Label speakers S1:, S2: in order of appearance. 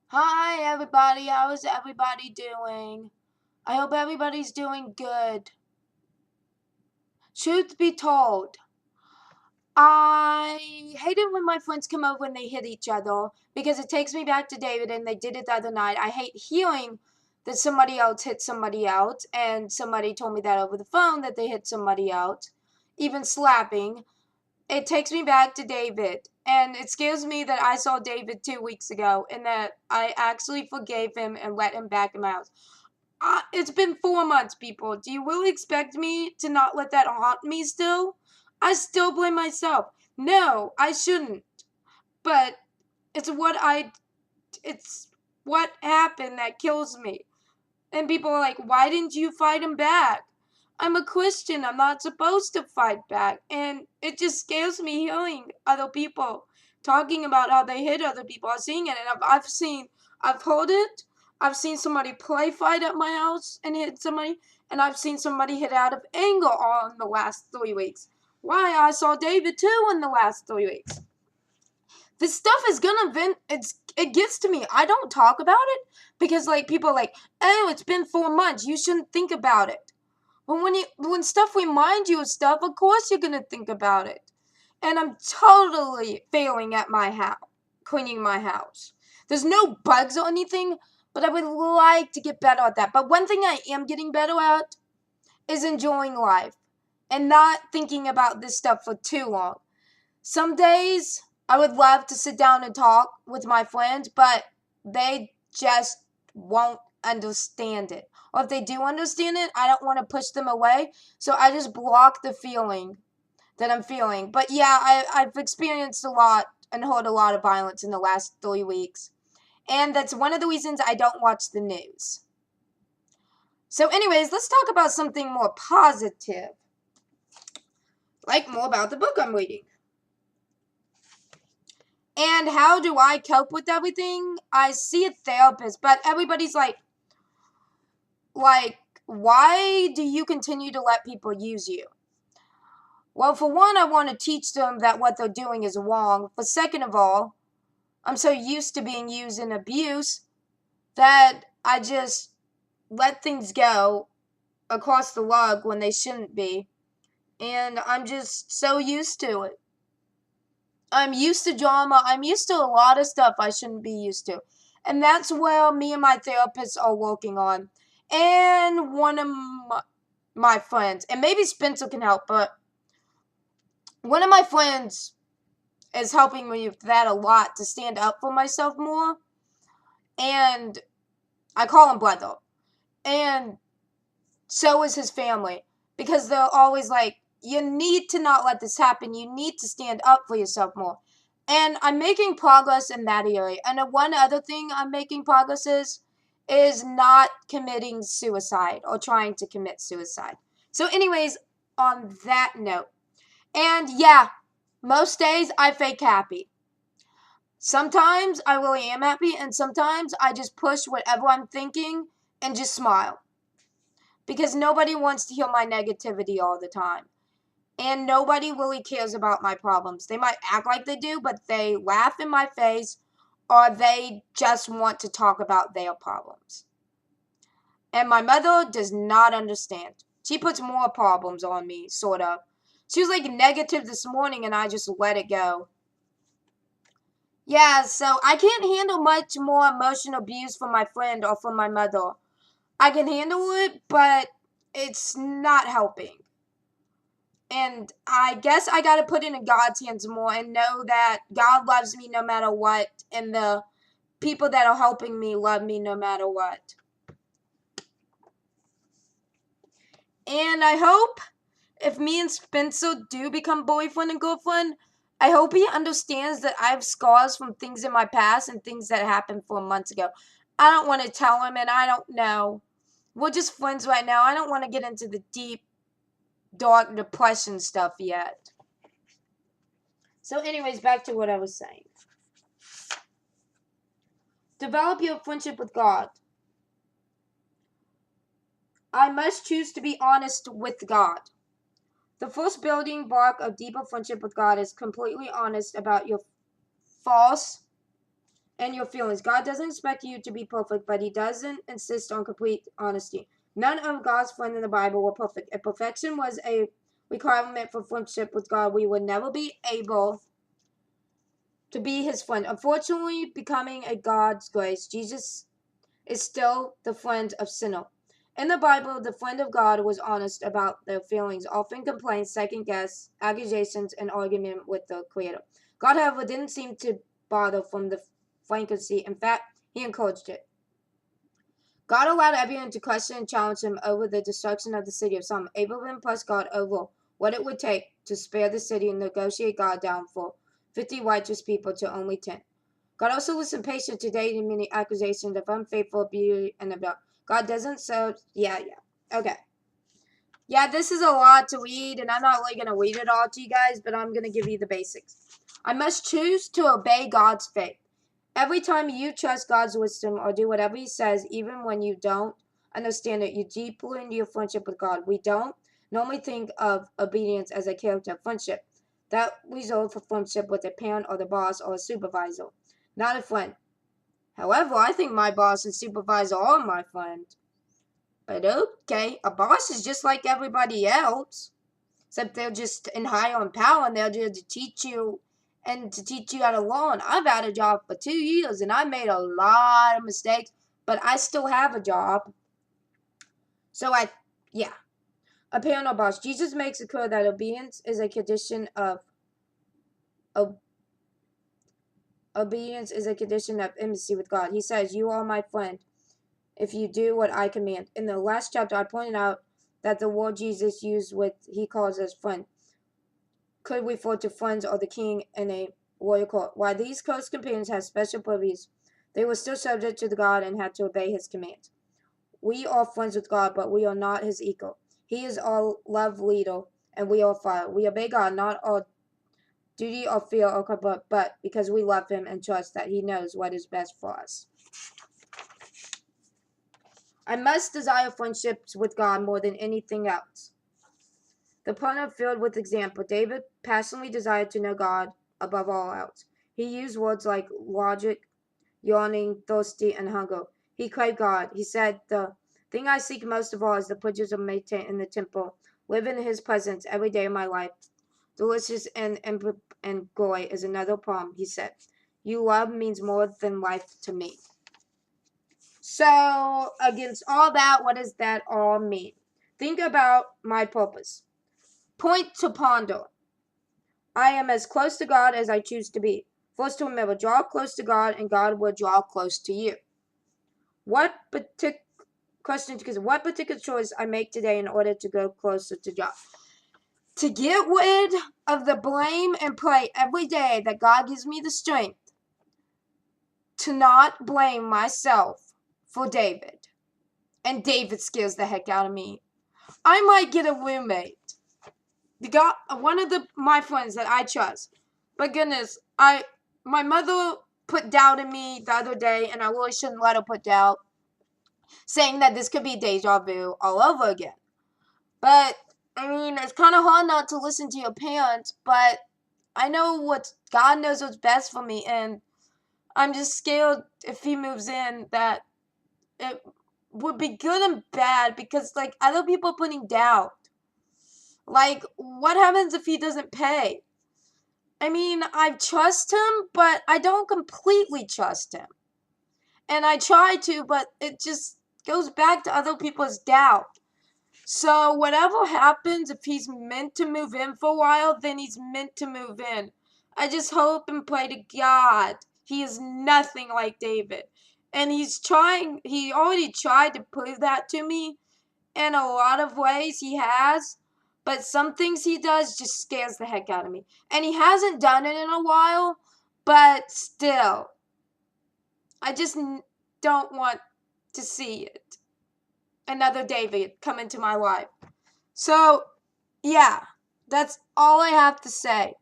S1: Hi everybody, how is everybody doing? I hope everybody's doing good. Truth be told, I hate it when my friends come over and they hit each other because it takes me back to David and they did it the other night. I hate hearing that somebody else hit somebody else and somebody told me that over the phone that they hit somebody else, even slapping. It takes me back to David. And it scares me that I saw David 2 weeks ago and that I actually forgave him and let him back in my house. It's been 4 months, people. Do you really expect me to not let that haunt me still? I still blame myself. No, I shouldn't. But it's what I it's what happened that kills me. And people are like, "Why didn't you fight him back?" I'm a Christian. I'm not supposed to fight back. And it just scares me hearing other people talking about how they hit other people. I've seen it, and I've heard it. I've seen somebody play fight at my house and hit somebody, and I've seen somebody hit out of anger all in the last 3 weeks. Why? I saw David too in the last 3 weeks. This stuff is gonna it gets to me. I don't talk about it because like people are like, oh, it's been 4 months. You shouldn't think about it. But when stuff reminds you of stuff, of course you're gonna think about it. And I'm totally failing at my house, cleaning my house. There's no bugs or anything, but I would like to get better at that. But one thing I am getting better at is enjoying life and not thinking about this stuff for too long. Some days I would love to sit down and talk with my friends, but they just won't understand it. Or if they do understand it, I don't want to push them away. So I just block the feeling that I'm feeling. But yeah, I've experienced a lot and heard a lot of violence in the last 3 weeks. And that's one of the reasons I don't watch the news. So, anyways, let's talk about something more positive. Like more about the book I'm reading. And how do I cope with everything? I see a therapist, but everybody's like, why do you continue to let people use you? Well, for one, I want to teach them that what they're doing is wrong. For second of all, I'm so used to being used in abuse that I just let things go across the rug when they shouldn't be. And I'm just so used to it. I'm used to drama. I'm used to a lot of stuff I shouldn't be used to. And that's where me and my therapist are working on. And one of my friends, and maybe Spencer can help, but one of my friends is helping me with that a lot to stand up for myself more. And I call him brother. And so is his family. Because they're always like, you need to not let this happen. You need to stand up for yourself more. And I'm making progress in that area. And one other thing I'm making progress is not committing suicide or trying to commit suicide. So, anyways, on that note, and yeah, most days I fake happy. Sometimes I really am happy, and sometimes I just push whatever I'm thinking and just smile. Because nobody wants to hear my negativity all the time. And nobody really cares about my problems. They might act like they do, but they laugh in my face or they just want to talk about their problems. And my mother does not understand. She puts more problems on me, sort of. She was like negative this morning and I just let it go. Yeah, so I can't handle much more emotional abuse from my friend or from my mother. I can handle it, but it's not helping. And I guess I got to put it in God's hands more and know that God loves me no matter what, and the people that are helping me love me no matter what. And I hope if me and Spencer do become boyfriend and girlfriend, I hope he understands that I have scars from things in my past and things that happened 4 months ago. I don't want to tell him, and I don't know. We're just friends right now. I don't want to get into the deep, dark depression stuff yet. So, anyways, back to what I was saying. Develop your friendship with God. I must choose to be honest with God. The first building block of deeper friendship with God is completely honest about your false and your feelings. God doesn't expect you to be perfect, but he doesn't insist on complete honesty. None of God's friends in the Bible were perfect. If perfection was a requirement for friendship with God, we would never be able to be his friend. Unfortunately, becoming a God's grace, Jesus is still the friend of sinner. In the Bible, the friend of God was honest about their feelings, often complaints, second guess, accusations, and argument with the Creator. God, however, didn't seem to bother from the franticity. In fact, he encouraged it. God allowed everyone to question and challenge him over the destruction of the city of Sodom. Abraham pressed God over what it would take to spare the city and negotiate God down for 50 righteous people to only 10. God also was impatient today in many accusations of unfaithful beauty and about God doesn't serve. Yeah. Okay. Yeah, this is a lot to read, and I'm not really going to read it all to you guys, but I'm going to give you the basics. I must choose to obey God's faith. Every time you trust God's wisdom or do whatever he says, even when you don't understand it, you deeply into your friendship with God. We don't normally think of obedience as a character of friendship. That reserved for friendship with a parent or the boss or a supervisor, not a friend. However, I think my boss and supervisor are my friend. But okay, a boss is just like everybody else, except they're just in higher on power and they're there to teach you and to teach you how to learn. I've had a job for 2 years and I made a lot of mistakes, but I still have a job. So yeah. A parent or boss. Jesus makes it clear that obedience is a condition of obedience is a condition of intimacy with God. He says, "You are my friend if you do what I command." In the last chapter, I pointed out that the word Jesus used with he calls us friend could refer to friends or the king in a royal court. While these close companions had special privileges, they were still subject to the God and had to obey his commands. We are friends with God, but we are not his equal. He is our love leader, and we are fire. We obey God not our duty or fear or comfort, but because we love him and trust that he knows what is best for us. I must desire friendships with God more than anything else. The poem filled with example. David passionately desired to know God above all else. He used words like logic, yawning, thirsty, and hunger. He craved God. He said, "The thing I seek most of all is the privilege of meditating in the temple, live in his presence every day of my life. Delicious and glory is another poem," he said. "You love means more than life to me." So, against all that, what does that all mean? Think about my purpose. Point to ponder. I am as close to God as I choose to be. First to remember, draw close to God and God will draw close to you. What particular choice I make today in order to go closer to God? To get rid of the blame and pray every day that God gives me the strength to not blame myself for David. And David scares the heck out of me. I might get a roommate. One of my friends that I trust. But goodness, my mother put doubt in me the other day, and I really shouldn't let her put doubt, saying that this could be deja vu all over again. But I mean, it's kind of hard not to listen to your parents, but I know God knows what's best for me, and I'm just scared if he moves in that it would be good and bad because like other people are putting doubt. Like, what happens if he doesn't pay? I mean, I trust him, but I don't completely trust him. And I try to, but it just goes back to other people's doubt. So whatever happens, if he's meant to move in for a while, then he's meant to move in. I just hope and pray to God he is nothing like David. And he already tried to prove that to me in a lot of ways he has. But some things he does just scares the heck out of me. And he hasn't done it in a while, but still. I just don't want to see it. Another David come into my life. So, yeah, that's all I have to say.